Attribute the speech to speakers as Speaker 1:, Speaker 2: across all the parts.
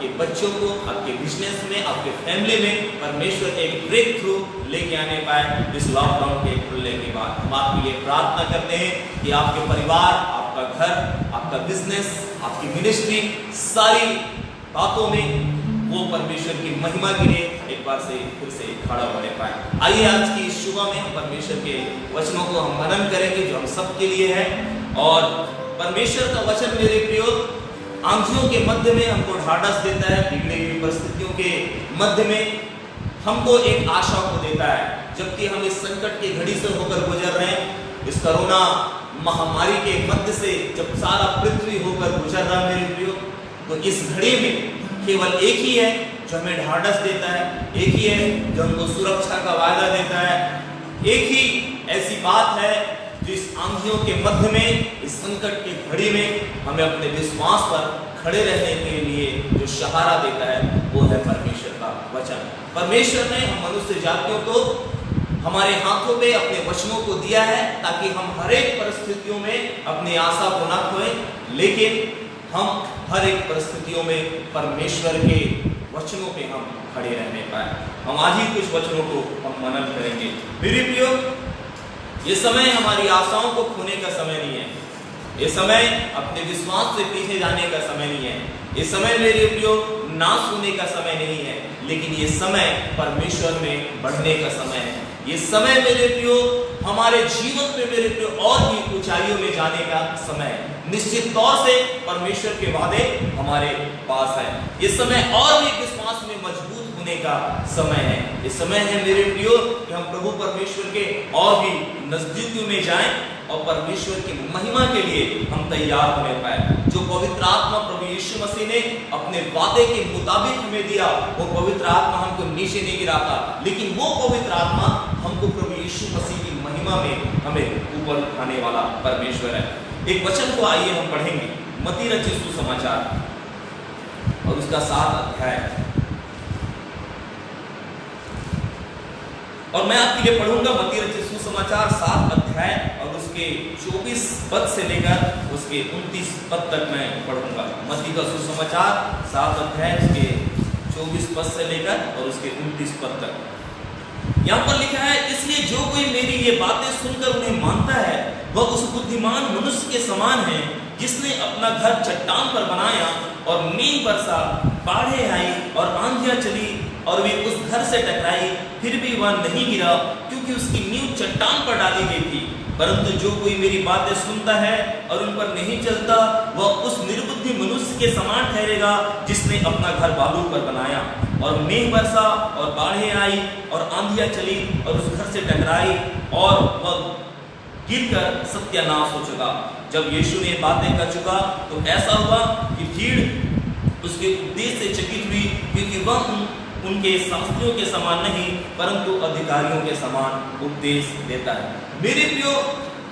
Speaker 1: आपके बच्चों को, आपके बिजनेस में, आपके फैमिली में परमेश्वर एक ब्रेक थ्रू लेके आने पाए इस लॉकडाउन के खुलने के बाद। हम आपके लिए प्रार्थना करते हैं कि आपके परिवार, आपका घर, आपका बिजनेस, आपकी मिनिस्ट्री, सारी बातों में वो परमेश्वर की महिमा के लिए एक बार से फिर से खड़ा होने पाए। आइए आज की इस सुबह में हम परमेश्वर के वचनों को हम मनन करेंगे जो हम सबके लिए है। और परमेश्वर का वचन मेरे प्रियो आंधियों के मध्य में हमको ढाढ़स देता है, बिगड़ी हुई परिस्थितियों के मध्य में हमको एक आशा को देता है। जबकि हम इस संकट की घड़ी से होकर गुजर रहे हैं, इस कोरोना महामारी के मध्य से जब सारा पृथ्वी होकर गुजर रहा है मेरे प्रियो, तो इस घड़ी में केवल एक ही है जो हमें ढाढ़स देता है, एक ही है जो हमको सुरक्षा का वायदा देता है, एक ही ऐसी बात है जो इस आंधियों के मध्य में, इस संकट की घड़ी में हमें अपने विश्वास पर खड़े रहने के लिए जो सहारा देता है वो है परमेश्वर का वचन। परमेश्वर ने हम मनुष्य जातियों को हमारे हाथों में अपने वचनों को दिया है ताकि हम हर एक परिस्थितियों में अपनी आशा को न खोएं, लेकिन हम हर एक परिस्थितियों में परमेश्वर के वचनों पे हम खड़े रहने पाए। हम आज ही कुछ वचनों को हम मनन करेंगे। मेरे प्रियो, ये समय हमारी आशाओं को खोने का समय नहीं है, ये समय अपने विश्वास से पीछे जाने का समय नहीं है, ये समय मेरे प्रियो नाश होने का समय नहीं है, लेकिन ये समय परमेश्वर में बढ़ने का समय है। ये समय मेरे प्रियो हमारे जीवन में मेरे प्रियो और भी ऊंचाइयों में जाने का समय है। निश्चित तौर से परमेश्वर के वादे हमारे पास है। ये समय और भी विश्वास में मजबूत होने का समय है। ये समय है मेरे प्रियो कि हम प्रभु परमेश्वर के और भी नजदीकियों में जाएं और परमेश्वर की महिमा के लिए हम तैयार होने पाए। जो पवित्र आत्मा प्रभु यीशु मसीह ने अपने वादे के मुताबिक हमें दिया, वो पवित्र आत्मा हमको नीचे नहीं गिराता, लेकिन वो पवित्र आत्मा हमको प्रभु यीशु मसीह की महिमा में हमें ऊपर उठाने वाला परमेश्वर है। एक वचन को आइए हम पढ़ेंगे, मत्ती रचित सुसमाचार और उसका 7 अध्याय, और मैं आपके लिए पढ़ूंगा मत्ती रचित सुसमाचार 7 अध्याय और उसके 24 पद से लेकर उसके 29 पद तक मैं पढ़ूंगा। मत्ती का सुसमाचार 7 अध्याय उसके 24 पद से लेकर और उसके 29 पद तक। यहाँ पर लिखा है, इसलिए जो कोई मेरी ये बातें सुनकर उन्हें मानता है वह उस बुद्धिमान मनुष्य के समान है जिसने अपना घर चट्टान पर बनाया और मींह बरसा, बाढ़ें आई और आंधियां चली और वे उस घर से टकराई, फिर भी वह नहीं गिरा क्योंकि उसकी नींव चट्टान पर डाली गई थी। परंतु जो कोई मेरी बातें सुनता है और उन पर नहीं चलता वह उस निर्बुद्धि मनुष्य के समान ठहरेगा जिसने अपना घर बालू पर बनाया और मींह बरसा और बाढ़ें आई और आंधियां चली और उस घर से टकराई और वह गिरकर सत्यानाश हो चुका। जब यीशु ने बातें कर चुका तो ऐसा हुआ कि भीड़ उसके उपदेश से चकित हुई, क्योंकि वह उनके शास्त्रियों के समान नहीं परंतु अधिकारियों के समान उपदेश देता है। मेरे प्रियो,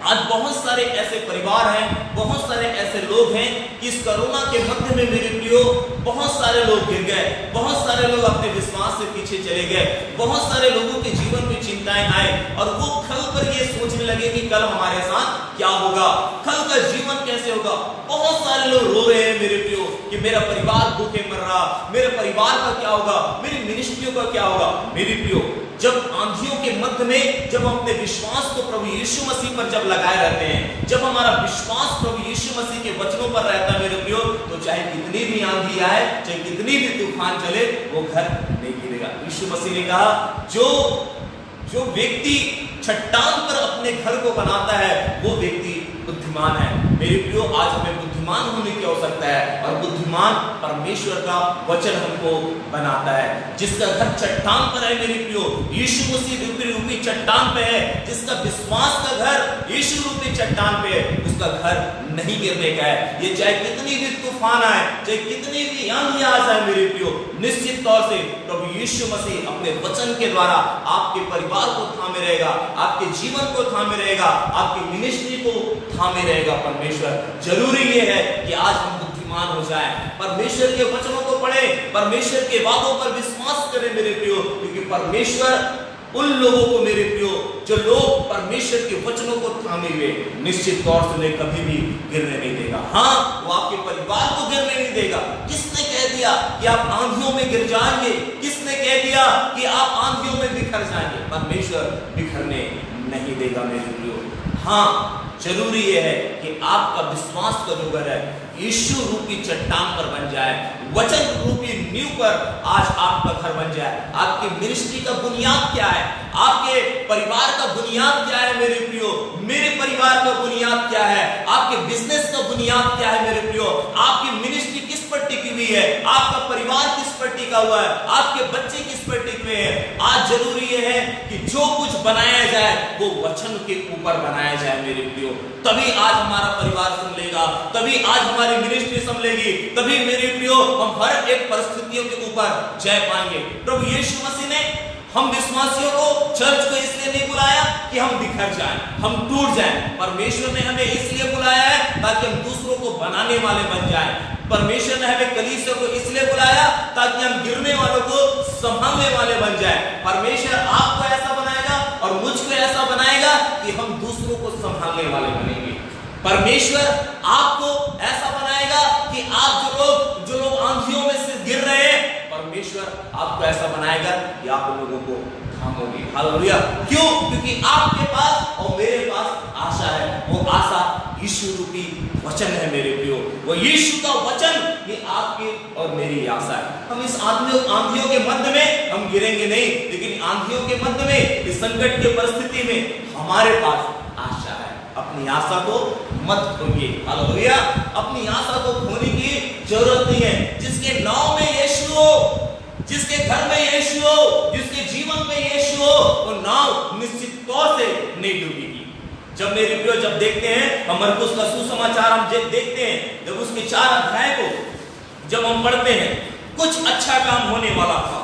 Speaker 1: आज बहुत सारे ऐसे परिवार हैं, बहुत सारे ऐसे लोग हैं कि इस कोरोना के मध्य में मेरे प्रियो बहुत सारे लोग गिर गए, बहुत सारे लोग अपने विश्वास से पीछे चले गए, बहुत सारे लोगों के जीवन में चिंताएं आए और वो कल पर ये सोचने लगे कि कल हमारे साथ क्या होगा, कल का जीवन कैसे होगा। बहुत सारे लोग रो रहे हैं मेरे प्रियो कि मेरा परिवार भूखे मर रहा, मेरे परिवार का क्या होगा, मेरी मिनिस्ट्रियों का क्या होगा। मेरे प्रियो, जब आंधियों के मध्य में जब हम अपने विश्वास को प्रभु यीशु मसीह पर जब लगाए रहते हैं, जब हमारा विश्वास प्रभु यीशु मसीह के वचनों पर रहता है मेरे प्रियो, तो चाहे कितनी भी आंधी आए, चाहे कितनी भी तूफान चले, वो घर नहीं गिरेगा। यीशु मसीह ने कहा, जो व्यक्ति चट्टान पर अपने घर को बनाता है वो व्यक्ति बुद्धिमान है। मेरे प्रियो, आज हमें बुद्धिमान होने की आवश्यकता है और बुद्धिमान परमेश्वर का वचन हमको बनाता है। जिसका घर चट्टान पर है मेरे प्रियो, यीशु मसीह रूपी चट्टान पे है, जिसका विश्वास का घर यीशु रूपी चट्टान पे है, उसका घर नहीं गिरने का है। ये चाहे कितनी भी तूफान आए, चाहे कितनी भी आंधियां आ जाए मेरे प्रियो, निश्चित तौर से प्रभु यीशु मसीह अपने वचन के द्वारा आपके परिवार को थामे रहेगा, आपके जीवन को थामे रहेगा, आपकी मिनिस्ट्री को थामे रहेगा। परमेश्वर, जरूरी ये है कि आज हम बुद्धिमान हो जाएं, परमेश्वर के वचनों को पढ़ें, परमेश्वर के वादों पर विश्वास करें मेरे प्रियो, क्योंकि परमेश्वर उन लोगों को मेरे प्रियो, जो लोग परमेश्वर के वचनों को थामे हुए, निश्चित तौर से उन्हें कभी भी गिरने नहीं देगा। हाँ, वो आपके परिवार को गिरने नहीं देगा। किसने कह दिया दिया कि आप आंधियों में गिर जाएंगे? किसने कह दिया कि आप आंधियों में बिखर जाएंगे? परमेश्वर बिखरने नहीं देगा मेरे प्रियो। हाँ, जरूरी यह है कि आपका विश्वास का जो घर है यीशु रूपी चट्टान पर बन जाए, वचन रूपी नींव पर आज आपका घर बन जाए। आपकी मिनिस्ट्री का बुनियाद क्या है? आपके परिवार का बुनियाद क्या है मेरे प्रियो? मेरे परिवार का बुनियाद क्या है? आपके बिजनेस का बुनियाद क्या है मेरे प्रियो? आपकी मिनिस्ट्री किस पर टिकी हुई है? आपका परिवार किस पर टिका हुआ है? आपके बच्चे किस पर टिके हुए हैं? आज जरूरी यह है कि जो कुछ बनाया जाए वो वचन के ऊपर बनाया जाए मेरे प्रियो। तभी आज हमारा परिवार संभलेगा, तभी आज हमारी मिनिस्ट्री संभलेगी, तभी मेरे प्रियो हम हर एक परिस्थितियों के ऊपर जय पाएंगे। प्रभु यीशु मसीह ने हम विश्वासियों को, चर्च को इसलिए नहीं बुलाया कि हम बिखर जाएं, हम टूट जाएं। परमेश्वर ने हमें इसलिए बुलाया है ताकि हम दूसरों को बनाने वाले बन जाएं। परमेश्वर ने हमें कलीसिया को इसलिए बुलाया ताकि हम गिरने वालों को संभालने वाले बन जाएं। परमेश्वर आपको ऐसा बनाएगा और मुझको ऐसा बनाएगा कि हम दूसरों को संभालने वाले बनेंगे। परमेश्वर आपको ऐसा बनाएगा कि आप जो लोग आंधियों में से गिर रहे हैं, परमेश्वर आपको ऐसा बनाएगा कि आप लोगों को थामोगे। हालेलुया। क्यों? क्योंकि आपके पास और मेरे पास आशा है। वो आशा यीशु रूपी वचन है मेरे प्रियो। वो यीशु का वचन ये आपकी और मेरी आशा है। हम इस आंधियों के मध्य में हम गिरेंगे नहीं, लेकिन आंधियों के मध्य में, इस संकट की परिस्थिति में हमारे पास आशा है। अपनी आशा को मत खोइए। हालेलुया। अपनी आशा को खोने की जरूरत नहीं है। जिसके नाव में यीशु हो, जिसके घर में यीशु हो, जिसके जीवन में यीशु हो, वो नाव निश्चित तौर से नहीं डूबेगी। जब मेरे प्रियो, जब देखते हैं हम मरकुस का सुसमाचार हम जब देखते हैं, जब उसके 4 अध्याय को जब हम पढ़ते हैं, कुछ अच्छा काम होने वाला था।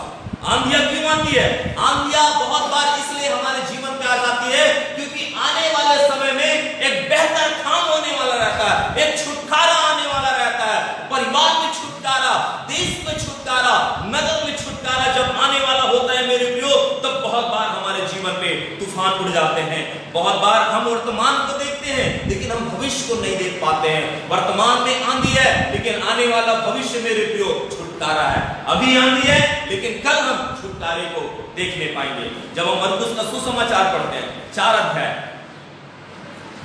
Speaker 1: आंधियां क्यों आती है? आंधियां बहुत बार इसलिए हमारे जीवन पे आ जाती है क्योंकि आने वाले समय में एक बेहतर काम होने वाला रहता है, एक छुटकारा आने वाला रहता है। परिवार में छुटकारा, देश में छुटकारा, नगर में छुटकारा जब आने वाला होता है मेरे प्रियो, तब बहुत बार हमारे जीवन पे तूफान उड़ जाते हैं। बहुत बार हम वर्तमान को देखते हैं लेकिन हम भविष्य को नहीं देख पाते हैं। वर्तमान में आंधी है लेकिन आने वाला भविष्य मेरे प्रियो छुटकारा है। अभी आंधी है लेकिन कल हम छुटकारे को देखने पाएंगे। जब हम मरकुस का सुसमाचार पढ़ते हैं 4 अध्याय,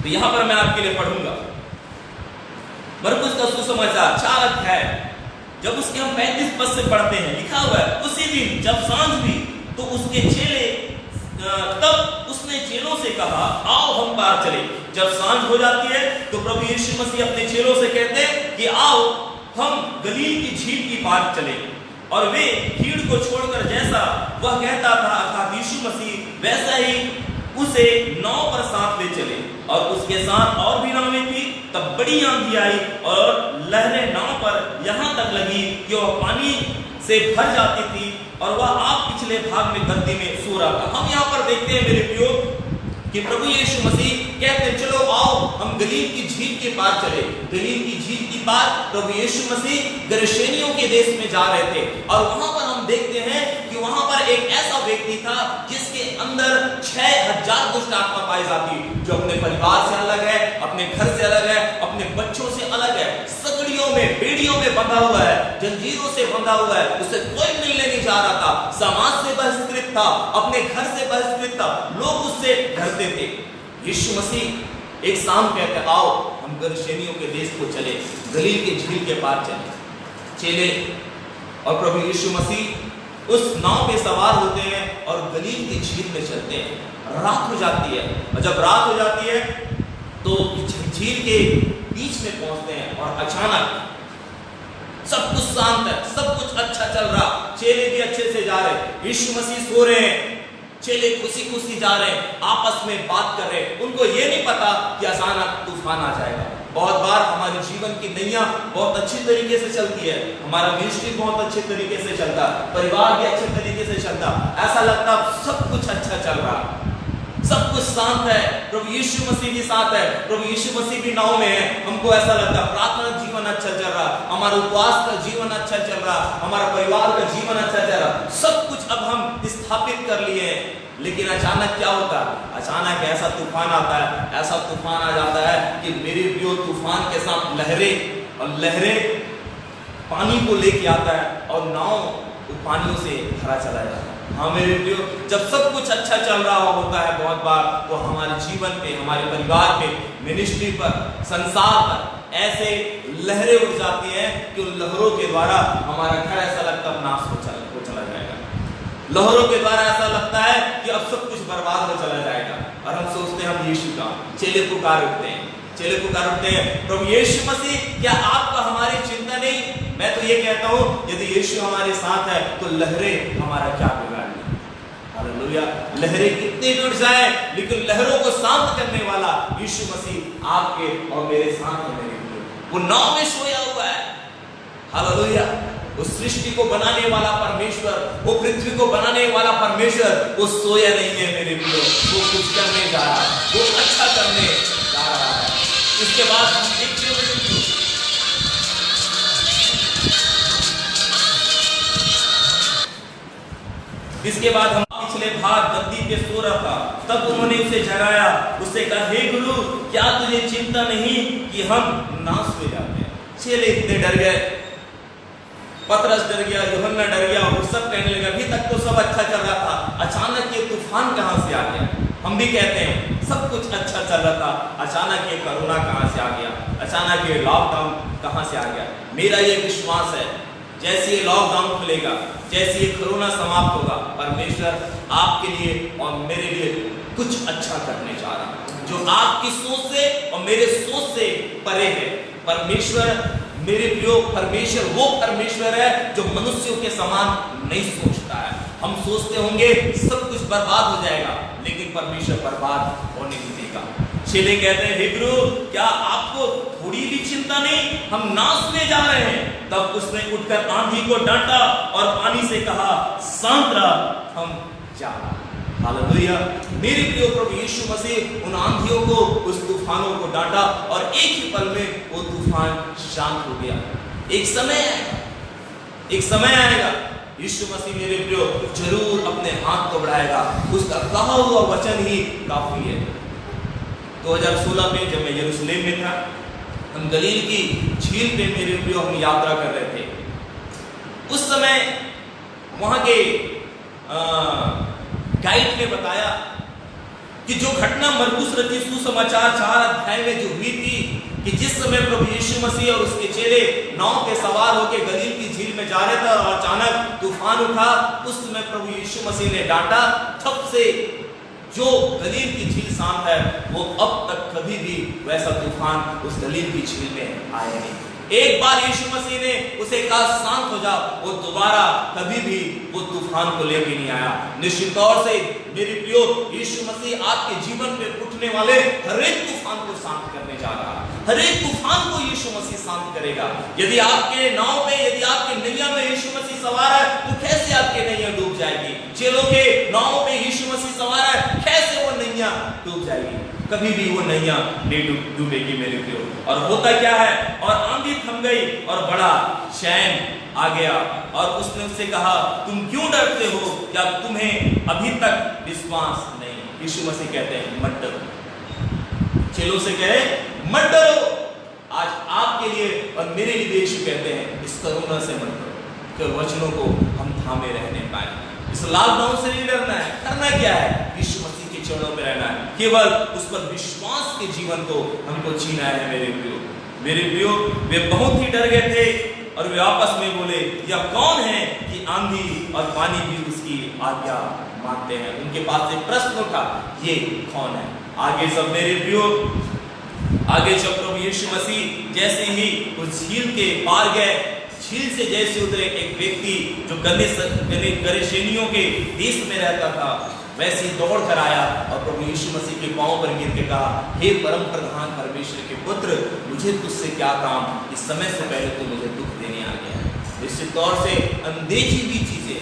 Speaker 1: तो यहां पर मैं आपके लिए पढ़ूंगा मरकुस का सुसमाचार 4 अध्याय। जब उसके हम 35 पद से पढ़ते हैं, लिखा हुआ है, उसी दिन जब सांझ हुई तो उसके चेले, तब उसने चेलों से कहा, आओ हम पार चले। जब सांझ हो जाती है तो प्रभु यीशु मसीह अपने चेलों से कहते हैं कि आओ हम गलील की झील की पार चले। और वे भीड़ को छोड़कर जैसा वह कहता था अर्थात यीशु मसीह, वैसा ही उसे नाव पर साथ ले चले। और उसके साथ और भी नावें थी। तब बड़ी आंधी आई और लहरें नाव पर यहाँ तक लगी कि वह पानी से भर जाती थी और वह आप पिछले भाग में गद्दी में सो रहा था। हम यहाँ पर देखते हैं मेरे प्रियो कि प्रभु यीशु मसीह कहते हैं चलो आओ हम गलील की झील के पार चले। गलील की झील की पार प्रभु यीशु मसीह गरसेनियों के देश में जा रहे थे। और वहां पर हम देखते हैं कि वहां पर एक ऐसा व्यक्ति था जिसके अंदर 6000 दुष्ट आत्मा पाई जाती, जो अपने परिवार से अलग है, अपने घर से अलग है, अपने बच्चों से अलग है, सगड़ियों में, बेड़ियों में बंधा हुआ है, जंजीरों से बंधा हुआ है, उसे कोई मिलने नहीं जा रहा था, समाज से बहिष्कृत था, अपने घर से बहिष्कृत था, लोग उससे डरते थे। यीशु मसीह एक शाम कहते आओ हम गरसेनियों के देश को चले, गलील के झील के पार चले। चले और प्रभु यीशु मसीह उस नाव पे सवार होते हैं और गलील की झील में चलते हैं। रात हो जाती है और जब रात हो जाती है तो झील के बीच में पहुंचते हैं और अचानक सब कुछ शांत है, सब कुछ अच्छा चल रहा, चेले भी अच्छे से जा रहे, यीशु मसीह सो रहे हैं, चेले खुशी खुशी जा रहे हैं, आपस में बात कर रहे हैं। उनको ये नहीं पता कि अचानक तूफान आ जाएगा। बहुत बार हमारे जीवन की नैया बहुत अच्छी तरीके से चलती है, हमारा मिनिस्ट्री बहुत अच्छे तरीके से चलता, परिवार भी अच्छे तरीके से चलता, ऐसा लगता सब कुछ अच्छा चल रहा, सब कुछ शांत है, प्रभु यीशु मसीह भी साथ है, प्रभु यीशु मसीह भी नाव में है। हमको ऐसा लगता प्रार्थना जीवन अच्छा चल रहा, हमारा उपवास का जीवन अच्छा चल रहा, हमारा परिवार का जीवन अच्छा चल रहा, सब कुछ अब हम स्थापित कर लिए हैं। लेकिन अचानक क्या होता है? अचानक ऐसा तूफान आता है, ऐसा तूफान आ जाता है कि मेरे प्रियो तूफान के साथ लहरें, और लहरें पानी को लेके आता है और नाव पानियों से भरा चला जाता है। हाँ मेरे प्रियो, जब सब कुछ अच्छा चल रहा होता है बहुत बार तो हमारे जीवन पे, हमारे परिवार पे, मिनिस्ट्री पर, संसार पर ऐसे लहरें उठ जाती हैं कि उन लहरों के द्वारा हमारा घर ऐसा लगता है नाश हो चला जाएगा। लहरों के द्वारा ऐसा लगता है कि अब सब कुछ बर्बाद हो चला जाएगा और हम सोचते हैं हम यीशु का चेले पुकार उठते हैं, प्रभु यीशु मसीह क्या आपका हमारी चिंता नहीं? मैं तो ये कहता हूँ यदि यीशु हमारे साथ है तो लहरें हमारा क्या बिगाड़ेंगी। हालेलुया। लहरें कितनी भी उठ जाए लेकिन लहरों को शांत करने वाला यीशु मसीह आपके और मेरे साथ है। वो नाव में सोया हुआ है। हालेलुया। उस सृष्टि को बनाने वाला परमेश्वर, वो पृथ्वी को बनाने वाला परमेश्वर, वो सोया नहीं है मेरे प्रियो, वो कुछ करने जा रहा है, वो अच्छा करने जा रहा है। इसके बाद हम देखते हैं इसके बाद हम पिछले भाग गद्दी पे सो रहा था, तब उन्होंने उसे जगाया, उससे कहा हे गुरु क्या तुझे चिंता नहीं कि हम नाश हो जाते हैं। चेले इतने डर गए, पतरस डर गया, यूहन्ना डर गया, वो सब कहने लगे अभी तक तो सब अच्छा चल रहा था, अचानक ये तूफान कहां से आ गया। हम भी कहते हैं सब कुछ अच्छा चल रहा था, अचानक ये कोरोना कहां से आ गया, अचानक ये लॉकडाउन कहां से आ गया। मेरा ये विश्वास है जैसे ये लॉकडाउन खुलेगा, जैसे ये कोरोना समाप्त होगा, परमेश्वर आपके लिए और मेरे लिए कुछ अच्छा करने जा रहा है जो आपकी सोच से और मेरे सोच से परे है। परमेश्वर मेरे प्रियो, परमेश्वर वो परमेश्वर है जो मनुष्यों के समान नहीं सोचता है। हम सोचते होंगे सब कुछ बर्बाद हो जाएगा लेकिन परमेश्वर बर्बाद होने नहीं देगा। चेले कहते हैं हे गुरु क्या आपको थोड़ी भी चिंता नहीं, हम नाश में जा रहे हैं। तब उसने उठकर आंधी को डांटा और पानी से कहा शांत रह, हम जा। हालेलुया। मेरे प्रिय प्रभु यीशु मसीह उन आंधियों को, उस तूफानों को डांटा और एक ही पल में वो तूफान शांत हो गया। एक समय आएगा यीशु मसीह मेरे प्रिय जरूर अपने हाथ को बढ़ाएगा, उसका कहा हुआ वचन ही काफी है। 2016 में जब मैं यरूशलेम में था, हम गलील की झील पे मेरे प्रिय हम यात्रा कर रहे थे। उस समय वहां के गाइड ने बताया कि जो घटना मरकुस रचित सुसमाचार 4 अध्याय में जो हुई थी कि जिस समय प्रभु यीशु मसीह और उसके चेले नाव पे सवार होकर गलील की झील में जा रहे थे और अचानक तूफान उठा, उस समय प्रभु यीशु मसीह ने डांटा, तब से जो गलील की झील शांत है वो अब तक कभी भी वैसा तूफान उस गलील की झील में आया नहीं। एक बार यीशु मसीह ने उसे कहा शांत हो जाओ, वो दोबारा कभी भी वो तूफान को लेके नहीं आया। निश्चित तौर से मेरे प्रियो यीशु मसीह आपके जीवन पे उठने वाले हर एक तूफान को शांत करने जा रहा है। हर एक तूफान को यीशु मसीह शांत करेगा। यदि आपके नाव में, यदि आपके नैया में यीशु मसीह सवार है तो कैसे आपकी नैया डूब जाएगी। चेलों के नाव में यीशु मसीह सवार है, कैसे वो नैया डूब जाएगी। कभी भी वो नैया नहीं डूबेगी मेरे प्रियो। और होता क्या है, और आंधी थम गई और बड़ा चैन आ गया और उसने उससे कहा तुम क्यों डरते हो, क्या तुम्हें अभी तक विश्वास नहीं। यीशु मसीह कहते हैं मत डरो। चेलों से कहे मत डरो। आज आपके लिए और मेरे लिए यीशु कहते हैं इस कोरोना से मत डरो, कि वचनों को हम थामे रहने पाए। इस लॉकडाउन से नहीं डरना है, करना क्या है, यीशु मसीह के चरणों में रहना है, केवल उस पर विश्वास के जीवन को हमको जीना है। मेरे प्रियो वे बहुत ही डर गए थे और वे आपस में बोले यह कौन है कि आंधी और पानी भी उसकी आज्ञा मानते हैं। उनके पास एक प्रश्न उठा, ये कौन है। आगे सब मेरे प्रियो, आगे जब प्रभु यीशु मसीह जैसे ही उस झील के पार गए, झील से जैसे उतरे एक व्यक्ति जो गरेशेनियों के देश में रहता था, वैसे ही दौड़ कर आया और प्रभु यीशु मसीह के पांव पर गिर के कहा हे परम प्रधान परमेश्वर के पुत्र, मुझे तुझसे क्या काम, इस समय से पहले तो मुझे दुख देने आ गया है। निश्चित तौर से अनदेखी भी चीजें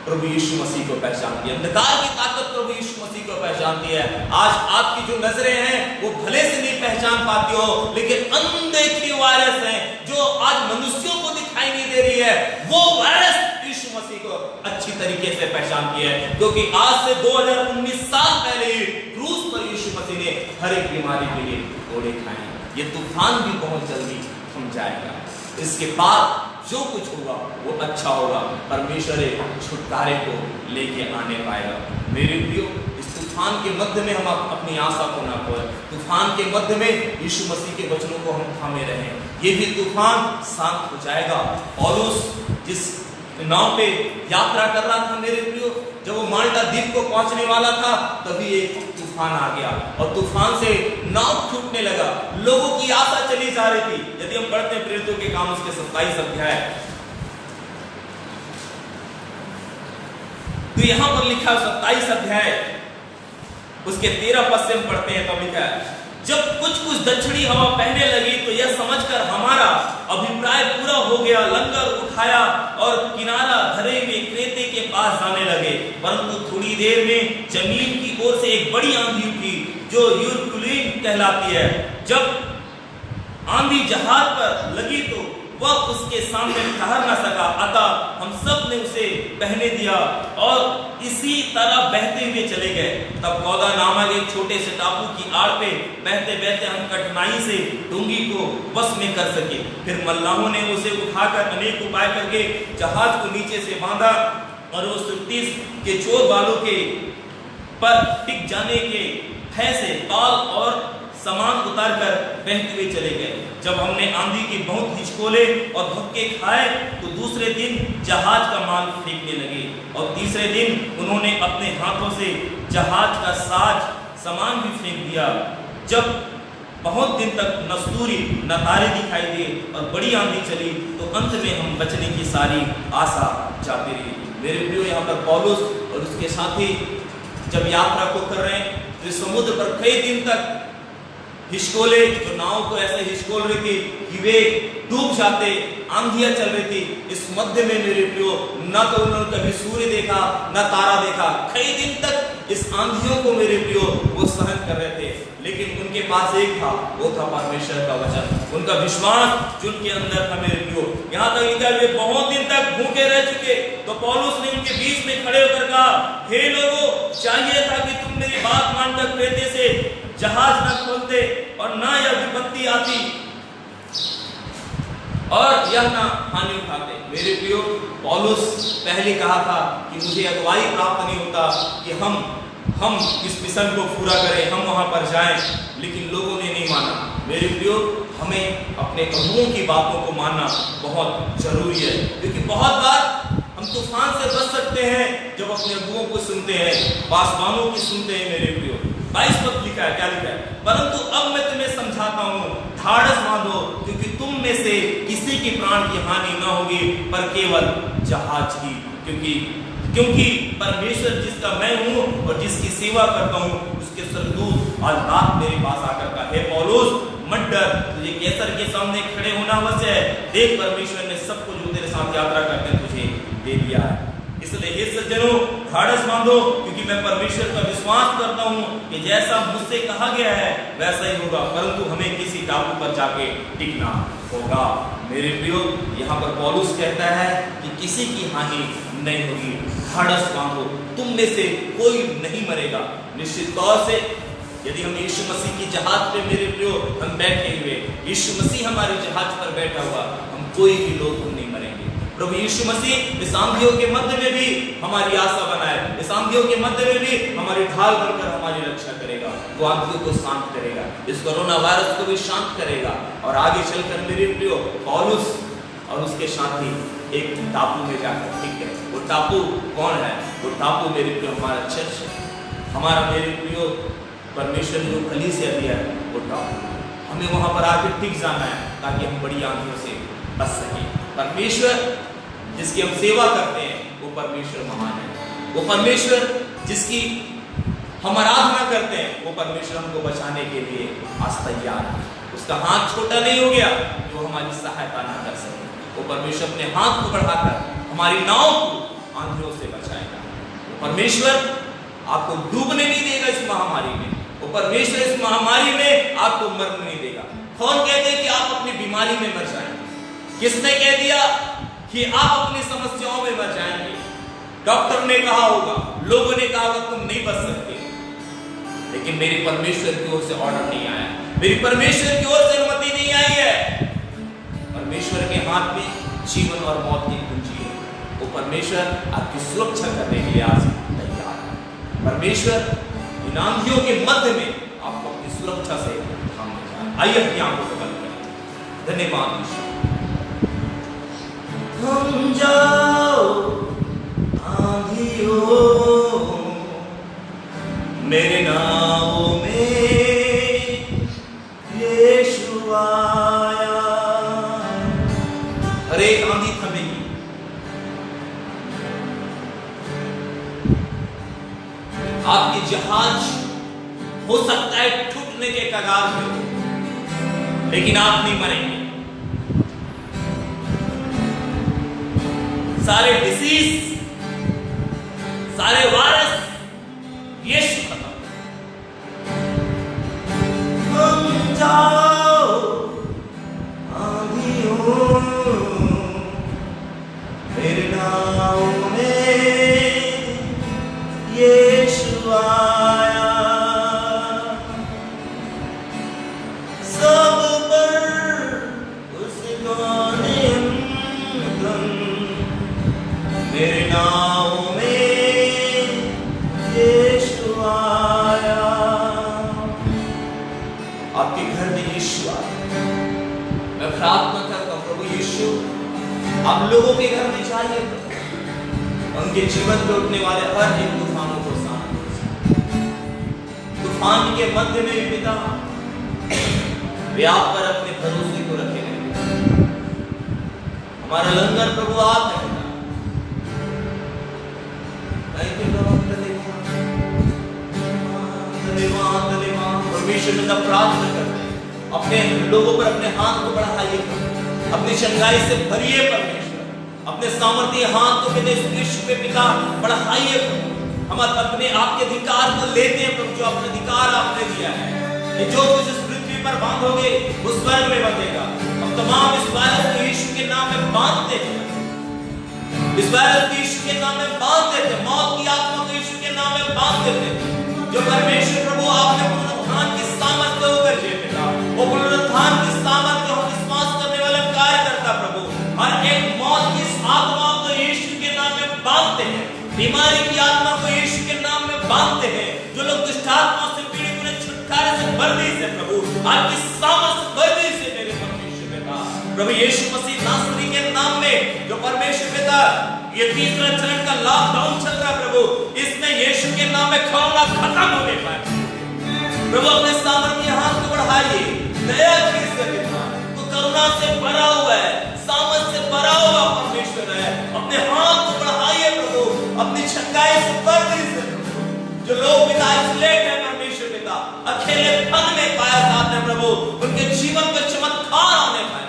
Speaker 1: प्रभु यीशु मसीह को पहचानती है, अंधकार की ताकत प्रभु यीशु मसीह को पहचानती है। आज आपकी जो नजरें हैं वो भले से नहीं पहचान पाती हो, लेकिन अनदेखी वायरस है जो आज मनुष्यों को दिखाई नहीं दे रही है, वो वायरस यीशु मसीह को अच्छी तरीके से पहचानती है, क्योंकि आज से 2019 साल पहले ही क्रूस पर यीशु मसीह ने हर एक बीमारी के लिए घोड़े खाए। ये तूफान भी बहुत जल्दी थम जाएगा। इसके बाद जो कुछ होगा वो अच्छा होगा। परमेश्वर एक छुटकारे को लेके आने पाएगा। मेरे प्रियो, इस तूफान के मध्य में हम अपनी आशा को ना खोएं। तूफान के मध्य में यीशु मसीह के वचनों को हम थामे रहें। ये भी तूफान शांत हो जाएगा। पौलुस जिस नाव पे यात्रा कर रहा था मेरे प्रियो, जब वो माल्टा द्वीप को पहुंचने वाला था तभी एक तूफान आ गया और तूफान से नाव छूटने लगा। लोगों की आशा चली जा रही थी। यदि हम पढ़ते हैं प्रेरितों के काम उसके 27 अध्याय, तो यहां पर लिखा 27 अध्याय उसके 13 पद से हम पढ़ते हैं। तब लिखा है, जब कुछ कुछ दक्षिणी हवा बहने लगी तो यह समझकर हमारा अभिप्राय पूरा हो गया, लंगर उठाया और किनारा धरे हुए क्रेते के पास जाने लगे। परंतु थोड़ी देर में जमीन की ओर से एक बड़ी आंधी उठी जो यूरकुलीन कहलाती है। जब आंधी जहाज पर लगी तो वह उसके सामने ठहर न सका, अतः हम सब ने उसे बहने दिया और इसी तरह बहते हुए चले गए। तब कौदा नामक एक छोटे से टापू की आड़ पे बहते बहते हम कठिनाई से डूंगी को वश में कर सके। फिर मल्लाहों ने उसे उठाकर अनेक उपाय करके जहाज को नीचे से बांधा और वो सुर्तीस के चोर बालों के पर टिक जाने के भय से ताल और सामान उतार कर बहते हुए चले गए। जब हमने आंधी की बहुत हिचकोले और धक्के खाए तो दूसरे दिन जहाज का माल फेंकने लगे और तीसरे दिन उन्होंने अपने हाथों से जहाज का साज सामान भी फेंक दिया। जब बहुत दिन तक न सूर्य न तारे दिखाई दिए और बड़ी आंधी चली तो अंत में हम बचने की सारी आशा जाती रही। मेरे प्रियो, यहाँ पर पौलुस और उसके साथी जब यात्रा को कर रहे हैं तो समुद्र पर कई दिन तक हिचकोले, जो नाव को ऐसे हिचकोल रही थी कि वे डूब जाते, आंधियां चल रही थी। इस मध्य में मेरे प्रियो, न तो उन्होंने कभी सूर्य देखा न तारा देखा। कई दिन तक इस आंधियों को मेरे प्रियो वो सहन कर रहे थे, लेकिन उनके पास एक था, वो था परमेश्वर का वचन, उनका विश्वास जो उनके अंदर था मेरे प्रियो। यहाँ तक लिखा है वे बहुत दिन तक भूखे रह चुके तो पौलुस ने उनके बीच में खड़े होकर कहा, हे लोगों, चाहिए था कि तुम मेरी बात मानकर क्रेते से जहाज न खोलते और ना यह विपत्ति आती और यह ना हानि उठाते। मेरे प्रियो, पौलुस पहले कहा था कि मुझे अगुवाई प्राप्त नहीं होता कि हम इस मिशन को पूरा करें, हम वहां पर जाएं, लेकिन लोगों ने नहीं माना। मेरे प्रियो, हमें अपने अगुओं की बातों को मानना बहुत जरूरी है, क्योंकि बहुत बार हम तूफान से बच सकते हैं जब अपने अगुओं को सुनते हैं, पासवानों की सुनते हैं। मेरे प्रियो, 22 पद लिखा है, क्या लिखा है, परंतु अब मैं तुम्हें समझाता हूँ, ढाढ़स बांधो, क्योंकि तुम में से किसी की प्राण की हानि न होगी पर केवल जहाज की। क्योंकि परमेश्वर जिसका मैं हूँ और जिसकी सेवा करता हूँ उसके स्वर्गदूत आज रात मेरे पास आकर कहा, हे पौलुस, मत डर, तुझे कैसर के सामने खड़े होना अवश्य है। देख, परमेश्वर ने सबको जो तेरे साथ यात्रा करते हैं तुझे दे दिया है। इसलिए हे सज्जनों, ढाढ़स बांधो, क्योंकि मैं परमेश्वर का विश्वास करता हूँ कि जैसा मुझसे कहा गया है वैसा ही होगा, परंतु हमें किसी टापू पर जाके टिकना होगा। मेरे प्रियो, यहाँ पर पौलुस कहता है कि किसी की हानि नहीं होगी। ढाढ़स बांधो, तुम में से कोई नहीं मरेगा। निश्चित तौर से यदि हम यीशु मसीह की जहाज पे मेरे प्रियो हम बैठे हुए, यीशु मसीह हमारे जहाज पर बैठा हुआ, हम कोई भी लोग नहीं मरेंगे। प्रभु यीशु मसीह इस आंधियों के मध्य में भी हमारी आशा बनाए, इस आंधियों के मध्य में भी हमारी ढाल बनकर हमारी रक्षा करेगा। वो आंधियों को शांत करेगा, इस कोरोना वायरस को भी शांत करेगा। और आगे चलकर मेरे प्रियो, पौलुस और उसके साथी एक टापू में जाकर ठीक है। वो टापू कौन है? वो टापू मेरे प्रियो हमारा चर्च है, हमारा मेरे प्रियो परमेश्वर जो कलीसिया दिया है वो टापू। हमें वहां पर आकर टिक जाना है ताकि हम बड़ी आंधियों से बच सकें। परमेश्वर जिसकी हम सेवा करते हैं वो परमेश्वर महान है। वो परमेश्वर जिसकी हम आराधना करते हैं वो परमेश्वर हमको बचाने के लिए आज तैयार है। उसका हाथ छोटा नहीं हो गया जो हमारी सहायता ना कर सके। वो परमेश्वर अपने हाथ को बढ़ाकर हमारी नाव को आंधियों से बचाएगा। वो परमेश्वर आपको डूबने नहीं देगा इस महामारी में। वो परमेश्वर इस महामारी में आपको मरने नहीं देगा। कौन कहते हैं कि आप अपनी बीमारी में मर जाएंगे? किसने कह दिया कि आप अपनी समस्याओं में मर जाएंगे? डॉक्टर ने कहा होगा, लोगों ने कहा होगा तुम नहीं बच सकते, लेकिन मेरे परमेश्वर की ओर से ऑर्डर नहीं आया, मेरी परमेश्वर की ओर से अनुमति नहीं आई है। परमेश्वर के हाथ में जीवन और मौत की कुंजी है। वो परमेश्वर आपकी सुरक्षा करने के लिए आज तैयार है। परमेश्वर इन आंधियों के मध्य में आपको अपनी सुरक्षा से थामने जा रहा है। आइए अपनी आंखों को बंद करें। धन्यवाद ईश्वर। हम जाओ आंधियों मेरे नावों में यीशु आया। हर एक आंधी थमेगी। आपकी जहाज हो सकता है टूटने के कगार पे, लेकिन आप नहीं मरेंगे। सारे डिसीज, सारे वायरस यीशु खत्म। हम जाओ आंधियों मेरे नाव में यीशु आया। सब पर उसका नियंत्रण मेरे नाव में यीशु आया। आपके घर में यीशु आया। मैं प्रार्थना करता हूं प्रभु यीशु आप लोगों के घर में जाइए, उनके जीवन में उठने वाले हर एक तूफानों को शांत कीजिए। तूफान के मध्य में भी पिता वे आप पर अपने भरोसे को रखे रहेंगे। हमारा लंगर प्रभु आप है। परमेश्वर में प्रार्थना करते हैं, अपने लोगों पर अपने हाथ को बढ़ाइए, अपनी चंगाई से भरिए परमेश्वर, अपने सामर्थ्य हाथ को यीशु पे पिता बढ़ाइए। हम अपने आपके अधिकार को लेते हैं प्रभु, जो अपना अधिकार आपने दिया है कि जो कुछ इस पृथ्वी पर बांधोगे उस स्वर्ग में बंधेगा। हम तमाम इस वायरस को यीशु के नाम में बांधते हैं, इस वायरस को यीशु के नाम में बांध देते, मौत की आत्मा को यीशु के नाम में बांध देते। जो परमेश्वर प्रभु आपने पुनरुत्थान की सामर्थ को ऊपर जीते था, वो पुनरुत्थान की सामर्थ को हम विश्वास करने वाला कार्य करता प्रभु। हर एक मौत की आत्मा को यीशु के नाम में बांधते हैं, बीमारी की आत्मा को यीशु के नाम में बांधते हैं। जो लोग दुष्ट आत्मा से पीड़ित उन्हें छुटकारे से वर्दी से प्रभु आपकी सामर्थ वर्दी से मेरे परमेश्वर पिता प्रभु यीशु मसीह नासरी के नाम में जो परमेश्वर पिता ये तीसरा चरण का लॉकडाउन चल रहा प्रभु, इसमें यीशु के नाम में कोरोना खत्म होने पाए प्रभु। अपने सामर्थ्य हाथ को बढ़ाइए, दया कीजिए पिता। तो करुणा से भरा हुआ है, सामर्थ से भरा हुआ परमेश्वर है। अपने हाथ को बढ़ाइए प्रभु, अपनी चंगाई से भर दीजिए। जो लोग पिता आइसोलेट है परमेश्वर पिता, अकेले फन में पाया जाते हैं प्रभु, उनके जीवन पर चमत्कार आने पाए।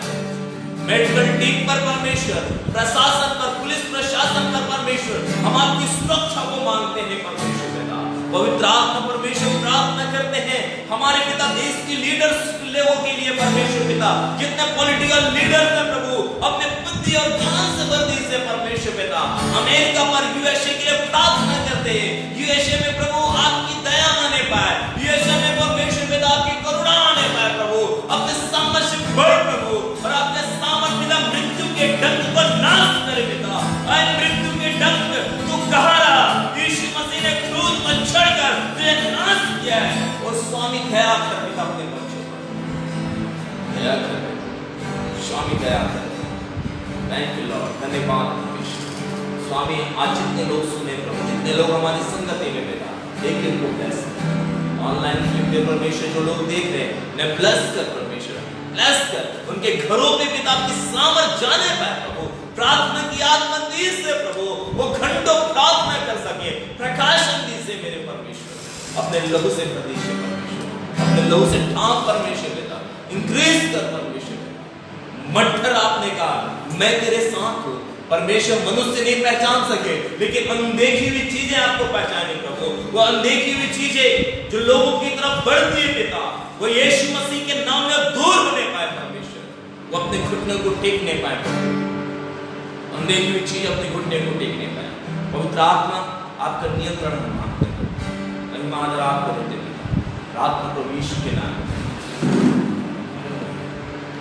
Speaker 1: मेडिकल टीम पर परमेश्वर, प्रशासन पर, पुलिस प्रशासन पर परमेश्वर, हम आपकी सुरक्षा को मांगते हैं परमेश्वर पिता। पवित्र आत्मा परमेश्वर प्रार्थना करते हैं हमारे पिता देश की लीडर्स लोगों के लिए परमेश्वर पिता, जितने पॉलिटिकल लीडर्स हैं प्रभु अपने बुद्धि और ज्ञान से भर दीजिए परमेश्वर पिता। अमेरिका पर यूएसए के लिए प्रार्थना करते हैं, यूएसए में प्रभु आपकी दया आने पाए, यूएसए में परमेश्वर पिता आपकी करुणा आने पाए प्रभु। अपने सामर्थ्य से भर प्रभु, और अपने सामर्थ्य पिता मृत्यु के डंक को नाश करे पिता। आए मृत्यु के डंक तू कहाँ रहा? यीशु मसीह ने क्रूस पर चढ़कर तुझे नाश किया है। और स्वामी दया कर पिता अपने बच्चों पर दया कर, स्वामी दया कर। थैंक यू लॉर्ड, धन्यवाद स्वामी। आज जितने लोग सुने प्रभु, जितने लोग हमारी संगति में पिता, एक एक को ब्लेस ऑनलाइन परमेश्वर, जो लोग देख रहे हैं उन्हें ब्लेस कर परमेश्वर, ब्लेस कर। उनके घरों में पिता की सामर्थ जाने पाए प्रभु, प्रार्थना की आत्मा दीजिए प्रभु, वो घंटों प्रार्थना कर सके। प्रकाशन दीजिए मेरे परमेश्वर, अपने लहू से भर दीजिए परमेश्वर, अपने लहू से ढांप परमेश्वर पिता, इंक्रीज कर परमेश्वर पिता। मट्ठर आपने कहा मैं तेरे साथ हूं परमेश्वर, मनुष्य नहीं पहचान सके लेकिन अनदेखी हुई चीजें आपको पहचाने प्रभु। वो अनदेखी हुई चीजें जो लोगों की तरफ बढ़ती है पिता, वो यीशु मसीह के नाम में दूर होने पाए परमेश्वर, वो अपने घुटनों को टेकने पाए प्रभु। अनदेखी हुई चीज अपने घुटने को टेकने पाए। पवित्र आत्मा आपका नियंत्रण हम मांगते हैं, आपको देते पिता। प्रार्थना प्रभु यीशु के नाम